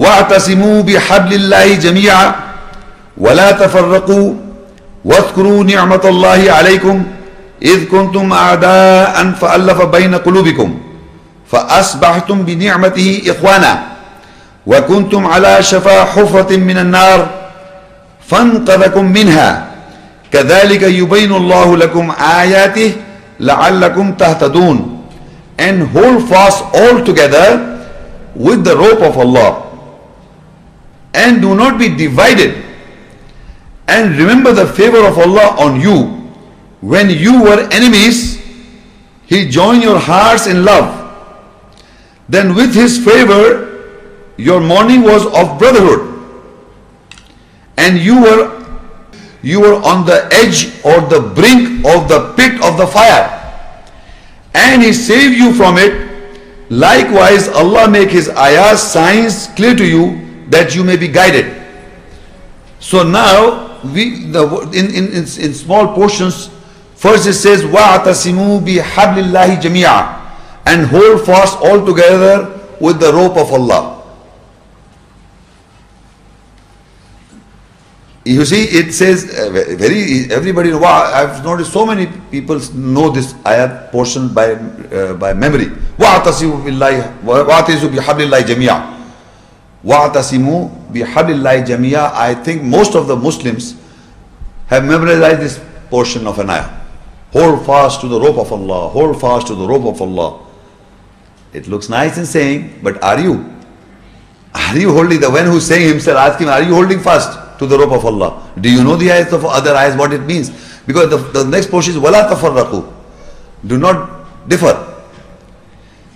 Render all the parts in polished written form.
وَاعْتَصِمُوا بِحَبْلِ اللَّهِ جَمِيعًا وَلَا تَفَرَّقُوا وَاذْكُرُوا نِعْمَةَ اللَّهِ عَلَيْكُمْ إِذْ كُنْتُمْ أَعْدَاءً فَأَلَّفَ بَيْنَ قُلُوبِكُمْ فَأَصْبَحْتُمْ بِنِعْمَتِهِ إِخْوَانًا وَكُنْتُمْ عَلَى شَفَا حُفْرَةٍ مِّنَ النَّارِ فَانْقَذَكُمْ مِنْهَا كَذَلِكَ يُبَيِّنُ اللَّهُ لَكُمْ آيَاتِهِ لَعَلَّكُمْ تَهْتَدُونَ. And hold fast all together with the rope of Allah, and do not be divided, and remember the favor of Allah on you. When you were enemies, He joined your hearts in love. Then with His favor your mourning was of brotherhood, and you were on the edge or the brink of the pit of the fire, and He saved you from it. Likewise Allah make His ayats, signs, clear to you, that you may be guided. So now in small portions, first it says وَاعْتَصِمُوا بِحَبْلِ اللَّهِ جَمِيعًا, and hold fast all together with the rope of Allah. You see, it says everybody. Wow, I've noticed so many people know this ayat portion by memory. وَاعْتَصِمُوا بِاللَّهِ وَاعْتَصِمُوا بِحَبْلِ اللَّهِ جَمِيعًا. وَاعْتَصِمُوا بِحَبْلِ اللَّهِ جَمِيعًا. I think most of the Muslims have memorized this portion of an ayah. Hold fast to the rope of Allah. Hold fast to the rope of Allah. It looks nice in saying, but are you? Are you holding? The one who's saying himself, ask him, are you holding fast to the rope of Allah? Do you know the ayahs of other ayahs, what it means? Because the next portion is وَلَا تَفَرَّقُوا. Do not differ.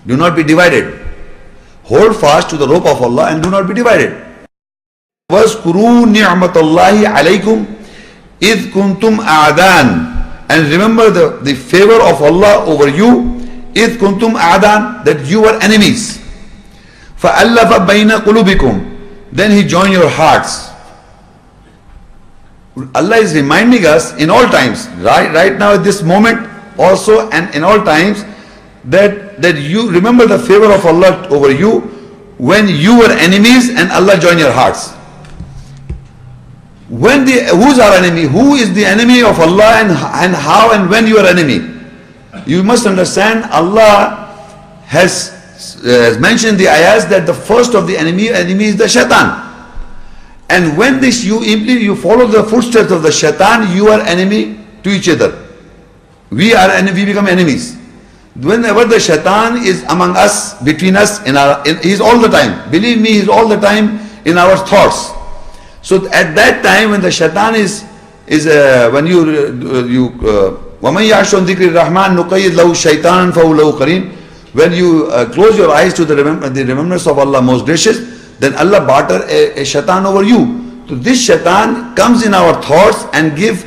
Do not be divided. Hold fast to the rope of Allah and do not be divided. وَاذْكُرُوا نِعْمَةَ اللَّهِ عَلَيْكُمْ إِذْ كُنْتُمْ أَعْدَانَ. And remember the favor of Allah over you. إِذْ كُنْتُمْ أَعْدَانَ, that you were enemies. فَأَلَّفَ بَيْنَ قُلُوبِكُمْ. Then He joined your hearts. Allah is reminding us in all times, right now at this moment also, and in all times, that you remember the favor of Allah over you when you were enemies and Allah joined your hearts. Who's our enemy? Who is the enemy of Allah, and how and when you are enemy? You must understand, Allah has mentioned the ayahs that the first of the enemy is the shaitan. And when you follow the footsteps of the shaitan, you are enemy to each other. We become enemies. Whenever the shaitan is among us, between us, he's all the time. Believe me, he's all the time in our thoughts. So at that time when the shaitan when you وَمَنْ يَعْشُ عَنْ ذِكْرِ الرَّحْمَنِ نُقَيِّضْ لَهُ شَيْطَانًا فَهُوَ لَهُ قَرِينٌ. When you close your eyes to the remembrance of Allah most gracious, then Allah barter a shaitan over you. So this shaitan comes in our thoughts and give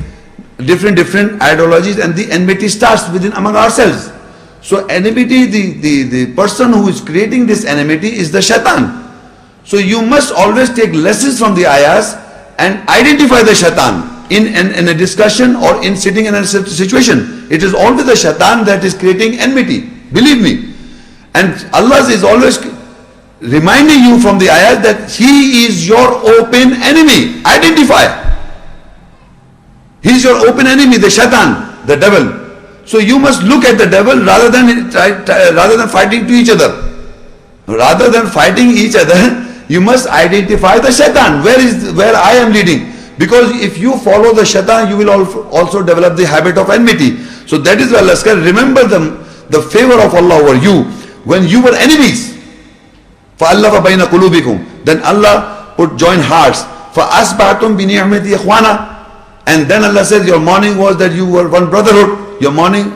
different ideologies, and the enmity starts within among ourselves. So enmity, the person who is creating this enmity is the shaitan. So you must always take lessons from the ayahs and identify the shaitan in a discussion or in sitting in a situation. It is always the shaitan that is creating enmity. Believe me. And Allah is always reminding you from the ayat that He is your open enemy. Identify. He is your open enemy, the shaitan, the devil. So you must look at the devil rather than fighting to each other. Rather than fighting each other, you must identify the shaitan. Where I am leading. Because if you follow the shaitan, you will also develop the habit of enmity. So that is why Allah says, remember the favor of Allah over you when you were enemies. فَأَلَّفَ بَيْنَ قُلُوبِكُمْ. Then Allah joined hearts. فَأَصْبَحْتُمْ بِنِعْمَتِهِ إِخْوَانًا. And then Allah says your mourning was that you were one brotherhood. Your mourning,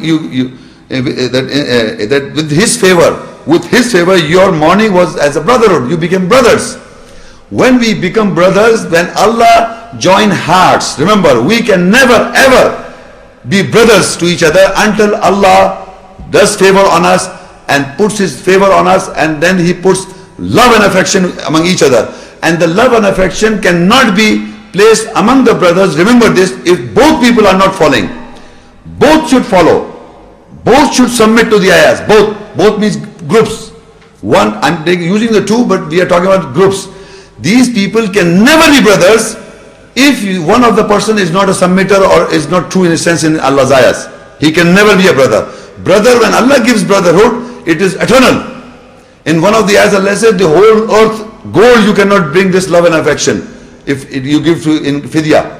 that with His favor, your mourning was as a brotherhood. You became brothers. When we become brothers, when Allah join hearts, remember, we can never ever be brothers to each other until Allah does favor on us and puts His favor on us, and then He puts love and affection among each other. And the love and affection cannot be placed among the brothers. Remember this, if both people are not following. Both should follow. Both should submit to the ayahs. Both means groups. One, I'm using the two, but we are talking about groups. These people can never be brothers if one of the person is not a submitter or is not true in a sense in Allah's ayahs. He can never be a brother. Brother, when Allah gives brotherhood, it is eternal. In one of the ayahs, Allah said, the whole earth, gold, you cannot bring this love and affection if you give to in fidya.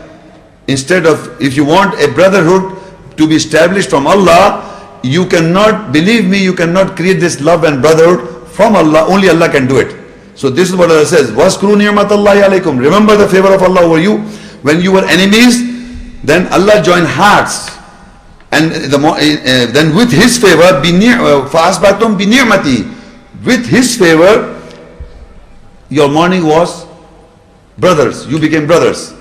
Instead of, if you want a brotherhood to be established from Allah, you cannot, believe me, you cannot create this love and brotherhood from Allah. Only Allah can do it. So this is what Allah says, وَاسْكُرُوا نِعْمَةَ اللَّهِ عَلَيْكُمْ. Remember the favor of Allah over you. When you were enemies, then Allah joined hearts. And then with His favor, فَأَصْبَحْتُمْ بِنِعْمَتِهِ. With His favor, your morning was brothers. You became brothers.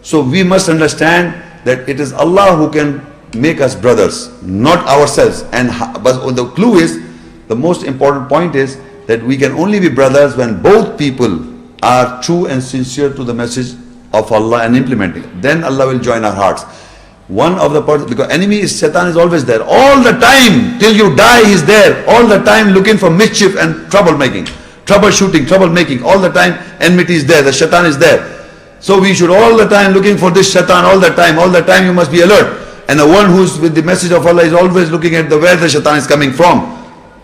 So we must understand that it is Allah who can make us brothers, not ourselves. But the clue is, the most important point is, that we can only be brothers when both people are true and sincere to the message of Allah and implementing it. Then Allah will join our hearts. One of the parts, because enemy is Satan, is always there. All the time, till you die, he's there. All the time looking for mischief and troublemaking. Troubleshooting, troublemaking. All the time enmity is there. The Shaitan is there. So we should all the time looking for this Shaitan all the time. All the time you must be alert. And the one who's with the message of Allah is always looking at where the Shaitan is coming from.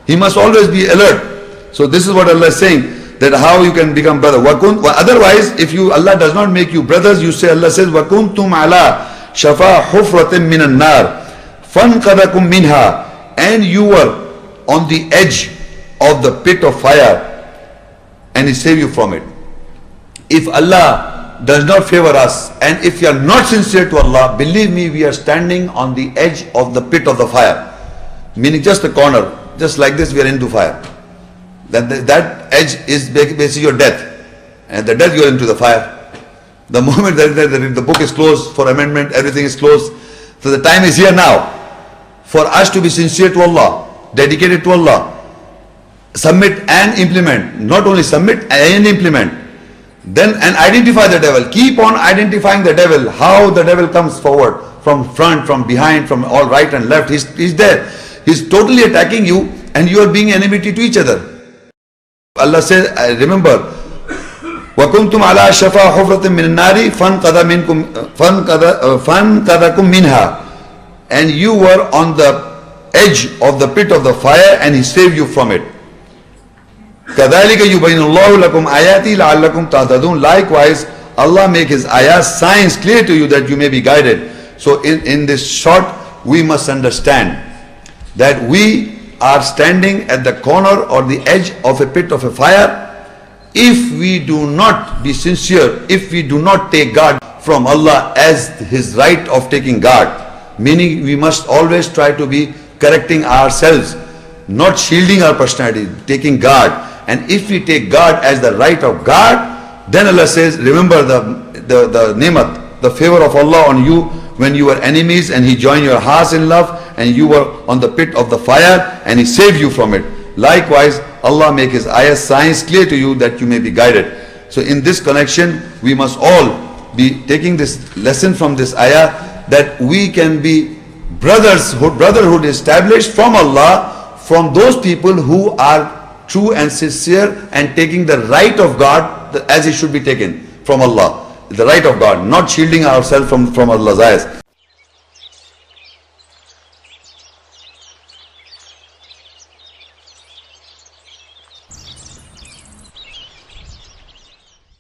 He must always be alert. So this is what Allah is saying, that how you can become brother. Otherwise, if Allah does not make you brothers, you say, Allah says, وَكُنْتُمْ عَلَىٰ شَفَا حُفْرَةٍ مِّنَ النَّارِ فَانْقَذَكُمْ مِنْهَا. And you were on the edge of the pit of fire, and He saved you from it. If Allah does not favor us, and if you are not sincere to Allah, believe me, we are standing on the edge of the pit of the fire. Meaning just the corner, just like this we are into fire. That edge is basically your death. And the death you are into the fire. The moment that the book is closed for amendment, everything is closed. So the time is here now for us to be sincere to Allah, dedicated to Allah, submit and implement. Not only submit and implement. Then and identify the devil. Keep on identifying the devil. How the devil comes forward, from front, from behind, from all right and left. He's there. He's totally attacking you, and you are being enmity to each other. Allah says, remember, وَكُنْتُمْ عَلَىٰ شَفَا حُفْرَةٍ مِّنَ النَّارِ فَانْقَذَكُمْ مِنْهَا. And you were on the edge of the pit of the fire, and He saved you from it. كَذَلِكَ يُبَيْنُ اللَّهُ لَكُمْ آيَاتِهِ لَعَلَّكُمْ تَهْتَدُونَ. Likewise, Allah make His ayahs, signs clear to you that you may be guided. So in this short, we must understand that we are standing at the corner or the edge of a pit of a fire. If we do not be sincere, if we do not take guard from Allah as His right of taking guard, meaning we must always try to be correcting ourselves, not shielding our personality, taking guard. And if we take guard as the right of guard, then Allah says, remember the ni'mat, the favor of Allah on you when you were enemies, and He joined your hearts in love, and you were on the pit of the fire, and He saved you from it. Likewise, Allah make His ayahs, signs clear to you that you may be guided. So in this connection, we must all be taking this lesson from this ayah, that we can be brotherhood established from Allah, from those people who are true and sincere and taking the right of God as it should be taken from Allah. The right of God, not shielding ourselves from Allah's ayahs.